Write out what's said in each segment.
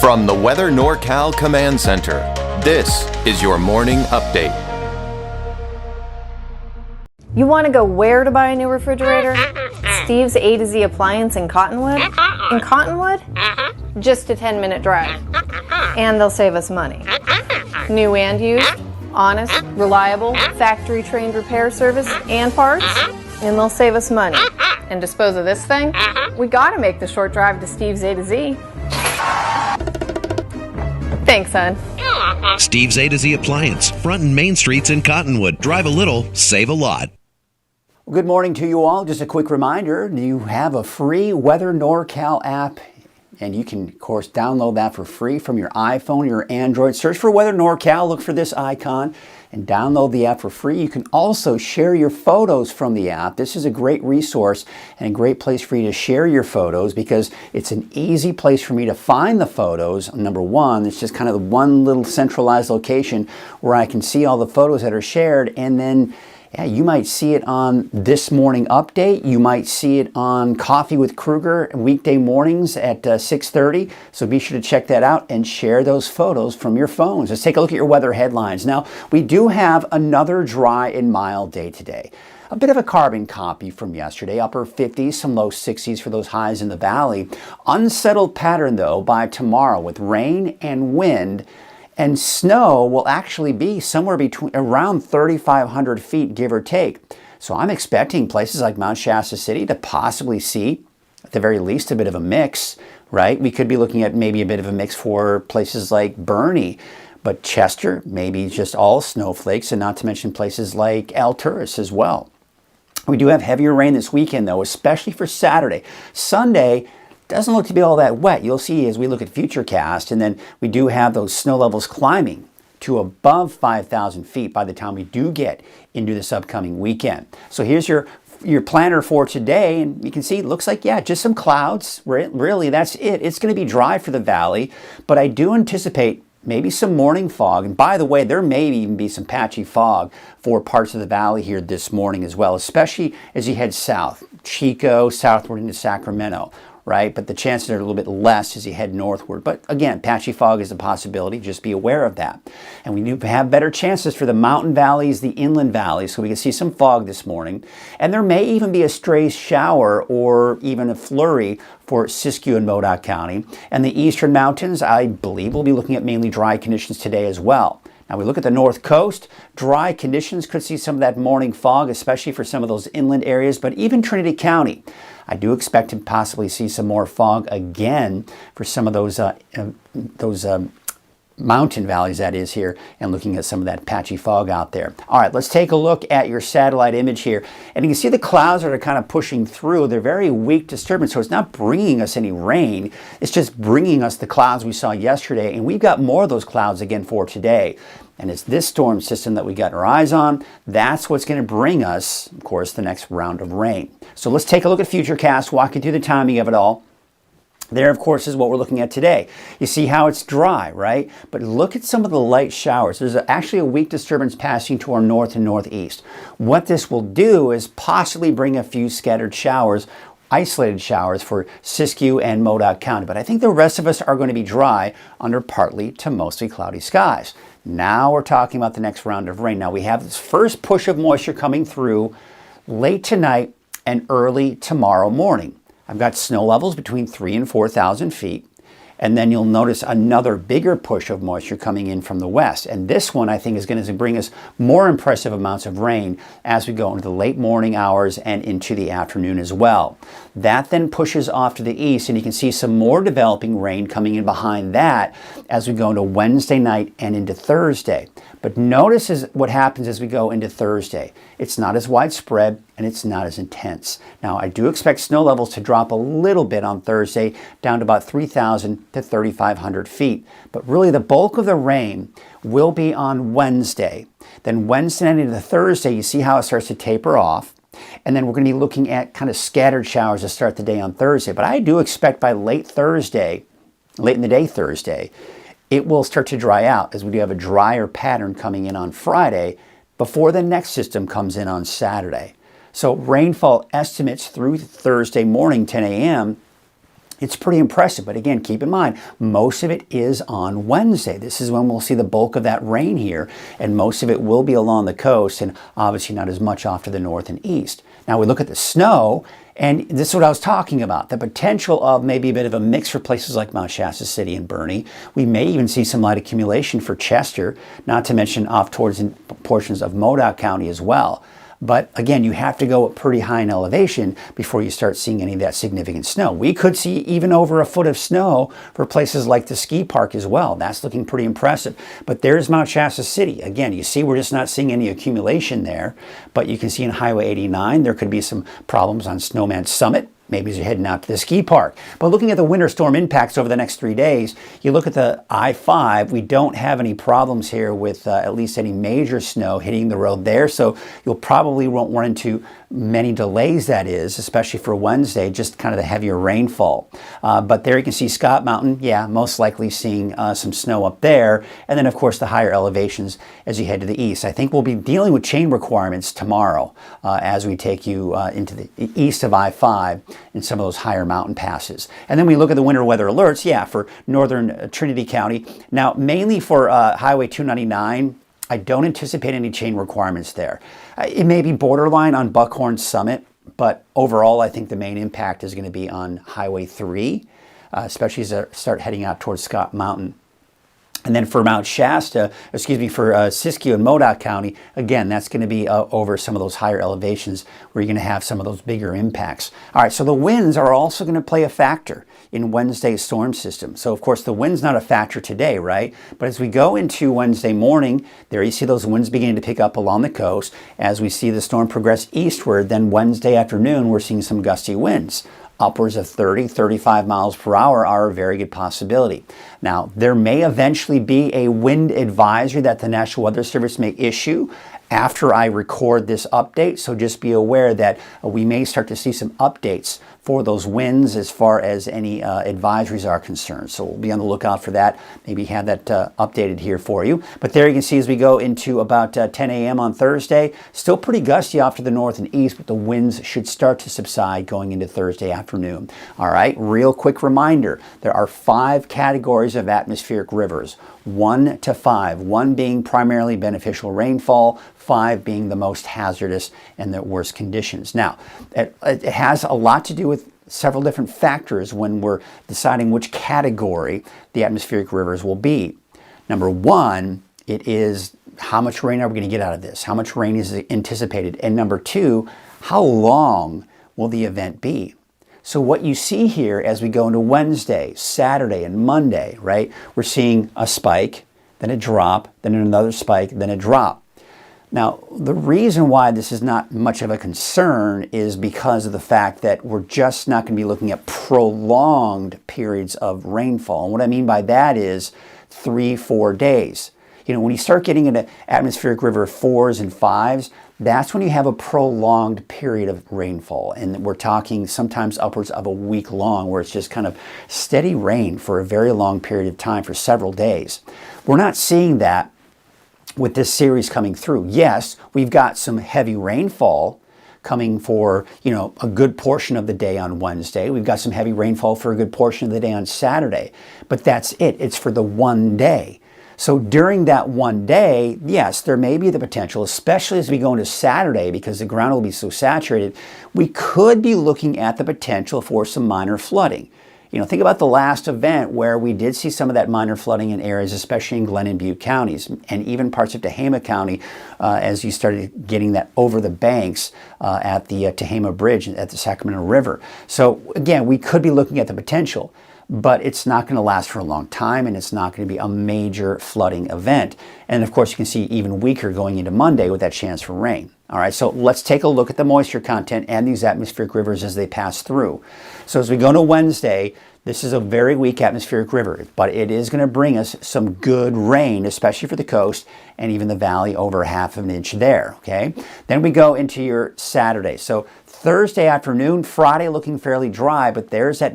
From the Weather NorCal Command Center, this is your morning update. You want to go where to buy a new refrigerator? Steve's A to Z Appliance in Cottonwood? In Cottonwood? Just a 10-minute drive. And they'll save us money. New and used, honest, reliable, factory-trained repair service and parts, and they'll save us money. And dispose of this thing? We gotta make the short drive to Steve's A to Z. Thanks, son. Steve's A to Z Appliance, front and main streets in Cottonwood. Drive a little, save a lot. Good morning to you all. Just a quick reminder, you have a free Weather NorCal app, and you can, of course, download that for free from your iPhone or your Android. Search for Weather NorCal, look for this icon, and download the app for free. You can also share your photos from the app. This is a great resource and a great place for you to share your photos because it's an easy place for me to find the photos. Number one, it's just kind of the one little centralized location where I can see all the photos that are shared, and then you might see it on This Morning Update. You might see it on Coffee with Kruger weekday mornings at 6:30. So be sure to check that out and share those photos from your phones. Let's take a look at your weather headlines. Now, we do have another dry and mild day today. A bit of a carbon copy from yesterday, upper 50s, some low 60s for those highs in the valley. Unsettled pattern, though, by tomorrow with rain and wind. And snow will actually be somewhere between around 3,500 feet, give or take. So I'm expecting places like Mount Shasta City to possibly see, at the very least, a bit of a mix, right? We could be looking at maybe a bit of a mix for places like Bernie, but Chester, maybe just all snowflakes, and not to mention places like Alturas as well. We do have heavier rain this weekend, though, especially for Saturday. Sunday doesn't look to be all that wet. You'll see as we look at Futurecast, and then we do have those snow levels climbing to above 5,000 feet by the time we do get into this upcoming weekend. So here's your planner for today, and you can see it looks like, yeah, just some clouds. Really, that's it. It's going to be dry for the valley, but I do anticipate maybe some morning fog. And by the way, there may even be some patchy fog for parts of the valley here this morning as well, especially as you head south, Chico, southward into Sacramento. Right? But the chances are a little bit less as you head northward. But again, patchy fog is a possibility. Just be aware of that. And we do have better chances for the mountain valleys, the inland valleys, so we can see some fog this morning. And there may even be a stray shower or even a flurry for Siskiyou and Modoc County. And the eastern mountains, I believe, we'll be looking at mainly dry conditions today as well. Now we look at the north coast, dry conditions, could see some of that morning fog, especially for some of those inland areas, but even Trinity County. I do expect to possibly see some more fog again for some of those mountain valleys, that is, here, and looking at some of that patchy fog out there. All right, let's take a look at your satellite image here. And you can see the clouds that are kind of pushing through. They're very weak disturbance, so it's not bringing us any rain. It's just bringing us the clouds we saw yesterday, and we've got more of those clouds again for today. And it's this storm system that we got our eyes on. That's what's going to bring us, of course, the next round of rain. So let's take a look at Futurecast, walk you through the timing of it all. There, of course, is what we're looking at today. You see how it's dry, right? But look at some of the light showers. There's actually a weak disturbance passing to our north and northeast. What this will do is possibly bring a few scattered showers, isolated showers for Siskiyou and Modoc County. But I think the rest of us are going to be dry under partly to mostly cloudy skies. Now we're talking about the next round of rain. Now we have this first push of moisture coming through late tonight and early tomorrow morning. I've got snow levels between 3,000 and 4,000 feet. And then you'll notice another bigger push of moisture coming in from the west. And this one, I think, is going to bring us more impressive amounts of rain as we go into the late morning hours and into the afternoon as well. That then pushes off to the east, and you can see some more developing rain coming in behind that as we go into Wednesday night and into Thursday. But notice what happens as we go into Thursday. It's not as widespread and it's not as intense. Now, I do expect snow levels to drop a little bit on Thursday down to about 3,000 to 3,500 feet. But really the bulk of the rain will be on Wednesday. Then Wednesday night into Thursday, you see how it starts to taper off. And then we're going to be looking at kind of scattered showers to start the day on Thursday. But I do expect by late in the day Thursday, it will start to dry out as we do have a drier pattern coming in on Friday before the next system comes in on Saturday. So rainfall estimates through Thursday morning, 10 a.m., It's pretty impressive, but again, keep in mind, most of it is on Wednesday. This is when we'll see the bulk of that rain here, and most of it will be along the coast and obviously not as much off to the north and east. Now we look at the snow, and this is what I was talking about, the potential of maybe a bit of a mix for places like Mount Shasta City and Boerne. We may even see some light accumulation for Chester, not to mention off towards portions of Modoc County as well. But again, you have to go up pretty high in elevation before you start seeing any of that significant snow. We could see even over a foot of snow for places like the ski park as well. That's looking pretty impressive. But there's Mount Shasta City. Again, you see we're just not seeing any accumulation there. But you can see in Highway 89, there could be some problems on Snowman Summit. Maybe as you're heading out to the ski park. But looking at the winter storm impacts over the next 3 days, you look at the I-5, we don't have any problems here with at least any major snow hitting the road there. So you'll probably won't run into many delays, that is, especially for Wednesday, just kind of the heavier rainfall. But there you can see Scott Mountain, yeah, most likely seeing some snow up there. And then, of course, the higher elevations as you head to the east. I think we'll be dealing with chain requirements tomorrow as we take you into the east of I-5 in some of those higher mountain passes. And then we look at the winter weather alerts, yeah, for northern Trinity County. Now, mainly for Highway 299, I don't anticipate any chain requirements there. It may be borderline on Buckhorn Summit, but overall, I think the main impact is going to be on Highway 3, especially as I start heading out towards Scott Mountain. And then for Mount Shasta, for Siskiyou and Modoc County, again, that's going to be over some of those higher elevations where you're going to have some of those bigger impacts. All right, so the winds are also going to play a factor in Wednesday's storm system. So, of course, the wind's not a factor today, right? But as we go into Wednesday morning, there you see those winds beginning to pick up along the coast. As we see the storm progress eastward, then Wednesday afternoon, we're seeing some gusty winds. Upwards of 30, 35 miles per hour are a very good possibility. Now, there may eventually be a wind advisory that the National Weather Service may issue after I record this update. So just be aware that we may start to see some updates for those winds as far as any advisories are concerned. So we'll be on the lookout for that. Maybe have that updated here for you. But there you can see as we go into about 10 a.m. on Thursday, still pretty gusty off to the north and east, but the winds should start to subside going into Thursday afternoon. All right, real quick reminder, there are 5 categories of atmospheric rivers, 1 to 5, 1 being primarily beneficial rainfall, 5 being the most hazardous and the worst conditions. Now, it has a lot to do with several different factors when we're deciding which category the atmospheric rivers will be. Number 1, it is how much rain are we going to get out of this? How much rain is anticipated? And number 2, how long will the event be? So what you see here as we go into Wednesday, Saturday, and Monday, right? We're seeing a spike, then a drop, then another spike, then a drop. Now, the reason why this is not much of a concern is because of the fact that we're just not going to be looking at prolonged periods of rainfall. And what I mean by that is 3-4 days. You know, when you start getting into atmospheric river 4s and 5s, that's when you have a prolonged period of rainfall. And we're talking sometimes upwards of a week long, where it's just kind of steady rain for a very long period of time for several days. We're not seeing that with this series coming through. Yes, we've got some heavy rainfall coming for, a good portion of the day on Wednesday. We've got some heavy rainfall for a good portion of the day on Saturday. But that's it. It's for the one day. So during that one day, yes, there may be the potential, especially as we go into Saturday, because the ground will be so saturated, we could be looking at the potential for some minor flooding. Think about the last event where we did see some of that minor flooding in areas, especially in Glenn and Butte counties, and even parts of Tehama County, as you started getting that over the banks at the Tehama Bridge at the Sacramento River. So again, we could be looking at the potential, but it's not going to last for a long time, and it's not going to be a major flooding event. And of course, you can see even weaker going into Monday with that chance for rain. All right, so let's take a look at the moisture content and these atmospheric rivers as they pass through. So as we go to Wednesday, this is a very weak atmospheric river, but it is going to bring us some good rain, especially for the coast and even the valley, over half of an inch there, okay? Then we go into your Saturday. So Thursday afternoon, Friday looking fairly dry, but there's that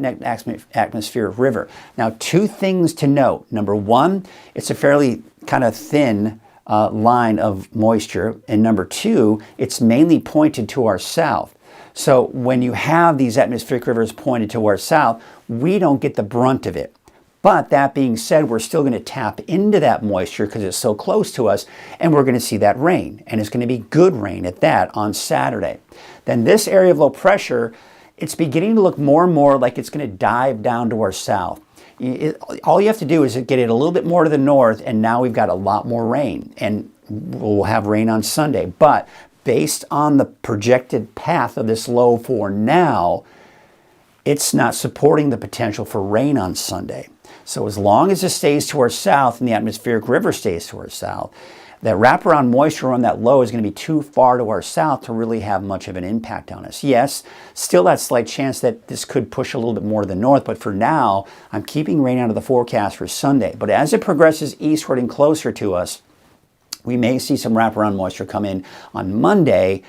atmospheric river. Now, 2 things to note. Number 1, it's a fairly kind of thin line of moisture. And number 2, it's mainly pointed to our south. So when you have these atmospheric rivers pointed towards south, we don't get the brunt of it. But that being said, we're still going to tap into that moisture because it's so close to us, and we're going to see that rain. And it's going to be good rain at that on Saturday. Then this area of low pressure, it's beginning to look more and more like it's going to dive down to our south. All you have to do is get it a little bit more to the north, and now we've got a lot more rain. And we'll have rain on Sunday. But based on the projected path of this low for now, it's not supporting the potential for rain on Sunday. So as long as it stays to our south and the atmospheric river stays to our south, that wraparound moisture on that low is going to be too far to our south to really have much of an impact on us. Yes, still that slight chance that this could push a little bit more to the north, but for now, I'm keeping rain out of the forecast for Sunday. But as it progresses eastward and closer to us, we may see some wraparound moisture come in on Monday,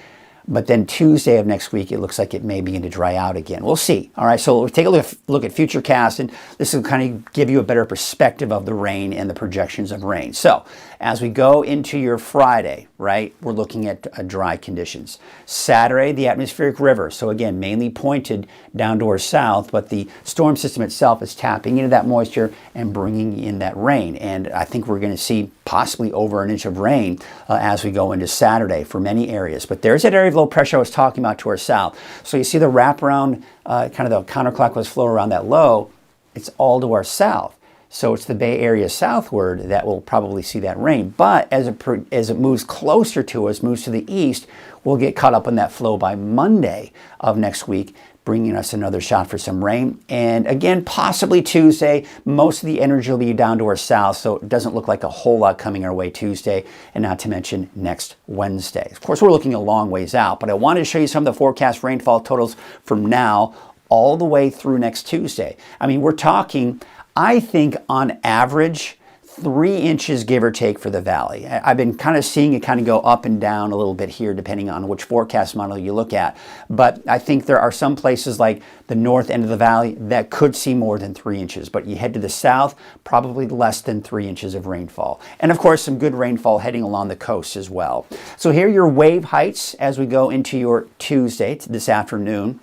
but then Tuesday of next week, it looks like it may begin to dry out again. We'll see. All right, so we'll take a look at futurecast, and this will kind of give you a better perspective of the rain and the projections of rain. So as we go into your Friday, right, we're looking at dry conditions. Saturday, the atmospheric river. So again, mainly pointed down towards south, but the storm system itself is tapping into that moisture and bringing in that rain. And I think we're going to see possibly over an inch of rain as we go into Saturday for many areas. But there's that area of low pressure I was talking about to our south. So you see the wraparound, kind of the counterclockwise flow around that low, it's all to our south. So it's the Bay Area southward that will probably see that rain. But as it moves closer to us, moves to the east, we'll get caught up in that flow by Monday of next week, bringing us another shot for some rain. And again, possibly Tuesday, most of the energy will be down to our south, so it doesn't look like a whole lot coming our way Tuesday, and not to mention next Wednesday. Of course, we're looking a long ways out, but I wanted to show you some of the forecast rainfall totals from now all the way through next Tuesday. I mean, we're talking, I think on average, 3 inches, give or take, for the valley. I've been kind of seeing it kind of go up and down a little bit here, depending on which forecast model you look at. But I think there are some places like the north end of the valley that could see more than 3 inches. But you head to the south, probably less than 3 inches of rainfall. And of course, some good rainfall heading along the coast as well. So here are your wave heights as we go into your Tuesday, this afternoon.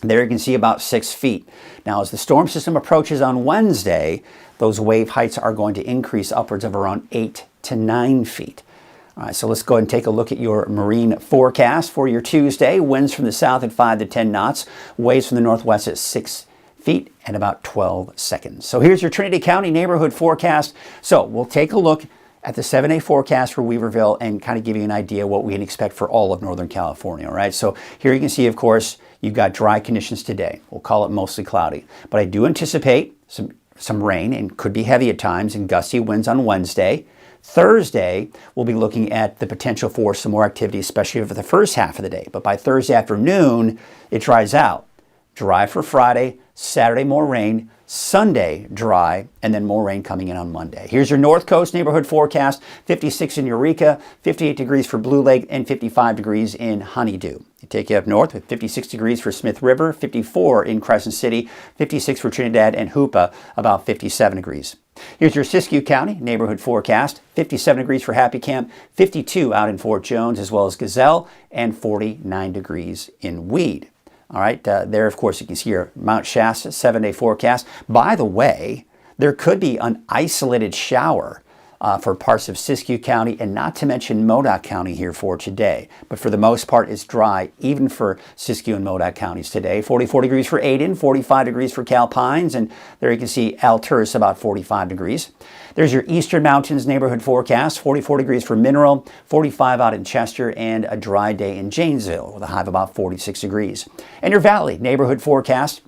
There you can see about 6 feet. Now, as the storm system approaches on Wednesday, those wave heights are going to increase upwards of around 8 to 9 feet. All right, so let's go ahead and take a look at your marine forecast for your Tuesday. Winds from the south at 5 to 10 knots. Waves from the northwest at 6 feet and about 12 seconds. So here's your Trinity County neighborhood forecast. So we'll take a look at the 7-day forecast for Weaverville and kind of give you an idea what we can expect for all of Northern California. All right, so here you can see, of course, you've got dry conditions today. We'll call it mostly cloudy. But I do anticipate some rain, and could be heavy at times, and gusty winds on Wednesday. Thursday, we'll be looking at the potential for some more activity, especially for the first half of the day. But by Thursday afternoon, it dries out. Dry for Friday, Saturday more rain, Sunday dry, and then more rain coming in on Monday. Here's your North Coast neighborhood forecast. 56 in Eureka, 58 degrees for Blue Lake, and 55 degrees in Honeydew. You take you up north with 56 degrees for Smith River, 54 in Crescent City, 56 for Trinidad and Hoopa, about 57 degrees. Here's your Siskiyou County neighborhood forecast. 57 degrees for Happy Camp, 52 out in Fort Jones, as well as Gazelle, and 49 degrees in Weed. All right, there, of course, you can see your Mount Shasta 7-day forecast. By the way, there could be an isolated shower for parts of Siskiyou County, and not to mention Modoc County here for today. But for the most part, it's dry, even for Siskiyou and Modoc counties today. 44 degrees for Aden, 45 degrees for Calpines, and there you can see Alturas about 45 degrees. There's your Eastern Mountains neighborhood forecast, 44 degrees for Mineral, 45 out in Chester, and a dry day in Janesville with a high of about 46 degrees. And your Valley neighborhood forecast,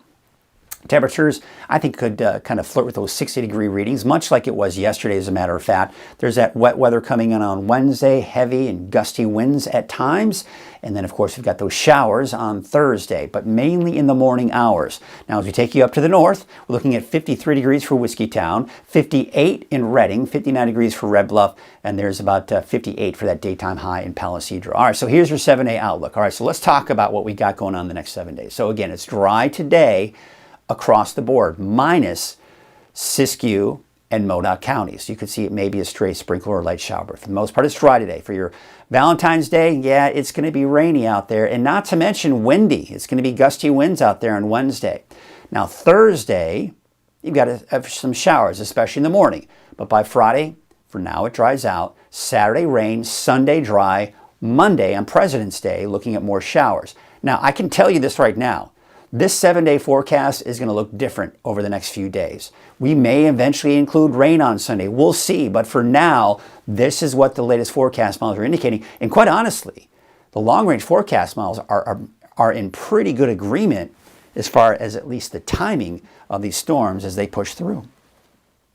temperatures, I think, could kind of flirt with those 60-degree readings, much like it was yesterday, as a matter of fact. There's that wet weather coming in on Wednesday, heavy and gusty winds at times. And then, of course, we've got those showers on Thursday, but mainly in the morning hours. Now, as we take you up to the north, we're looking at 53 degrees for Whiskeytown, 58 in Redding, 59 degrees for Red Bluff, and there's about 58 for that daytime high in Palo Cedro. All right, so here's your 7-day outlook. All right, so let's talk about what we got going on the next 7 days. So again, it's dry today across the board, minus Siskiyou and Modoc counties. You could see it may be a stray sprinkle or light shower, but for the most part, it's dry today. For your Valentine's Day, yeah, it's going to be rainy out there, and not to mention windy. It's going to be gusty winds out there on Wednesday. Now, Thursday, you've got some showers, especially in the morning. But by Friday, for now, it dries out. Saturday, rain. Sunday, dry. Monday, on President's Day, looking at more showers. Now, I can tell you this right now. This 7-day forecast is going to look different over the next few days. We may eventually include rain on Sunday. We'll see. But for now, this is what the latest forecast models are indicating. And quite honestly, the long-range forecast models are in pretty good agreement as far as at least the timing of these storms as they push through.